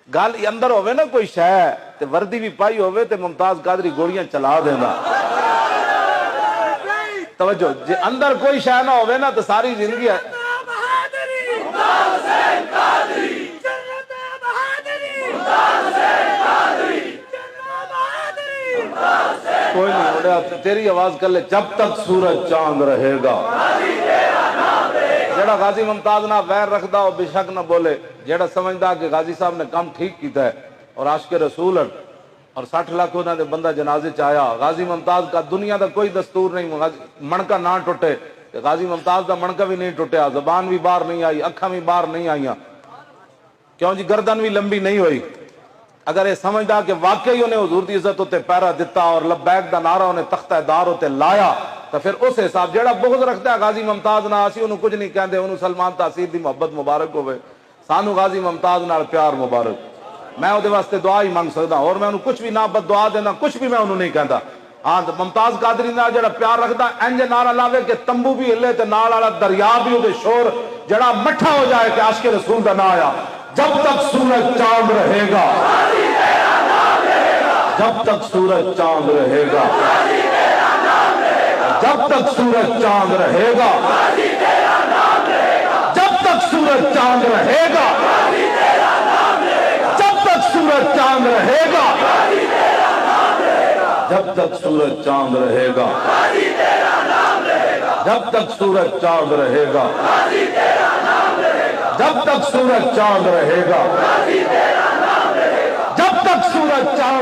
گل اندر ہوئے نا کوئی شہ تے وردی بھی پائی ہوئے تے ممتاز قادری گولیاں چلا دینا. توجہ جی اندر کوئی شہ نہ ہوئے نا تو ساری زندگی ہے. کوئی نہیں اڑیا تیری آواز کر لے. جب تک سورج چاند رہے گا جیڑا غازی ممتاز نہ غیر رکھدا ہو بے شک نہ بولے. جیڑا سمجھدا کہ غازی صاحب نے کام ٹھیک کیتا ہے اور عاشق رسول اور 60 لاکھ انہوں نے بندہ جنازے چاہیا. غازی ممتاز کا دنیا دا کوئی دستور نہیں منکا نہ ٹوٹے. غازی ممتاز دا منکا بھی نہیں ٹوٹیا, زبان بھی باہر نہیں آئی, اکھاں بھی باہر نہیں آئیاں. کیوں جی گردن بھی لمبی نہیں ہوئی. اگر یہ سمجھدا کہ واقعی انہیں حضور دی عزت ہوتے پیرا دیتا اور لبیک دا نعرہ انہیں تختہ دار ہوتے لایا تو پھر اس حساب جیڑا بغض رکھتا ہے غازی ممتاز نہ اسی انہوں کچھ نہیں کہندے. انہوں سلمان تاثیر دی محبت مبارک ہوئے, سانو غازی ممتاز نال پیار مبارک. میں وہ واسطے دعا ہی مانگ سکتا اور میں انہوں کچھ بھی نہ بد دعا دینا کچھ بھی میں انہوں نہیں کہندا. ہاں ممتاز قادری نال جڑا پیار رکھدا انج نعرہ لاوے کہ تمبو بھی ہلے تے نال والا دریا بھی اودے شور جڑا مٹھا ہو جائے کہ عاشق رسول دا نام آیا. جب تک سورج چاند رہے گا, جب تک سورج چاند رہے گا, جب تک سورج چاند رہے گا, جب تک سورج چاند رہے گا, جب تک سورج چاند رہے گا, جب تک سورج چاند رہے گا, جب تک سورج چاند رہے گا, جب تک سورج چاند رہے گا, جب تک سورج چاند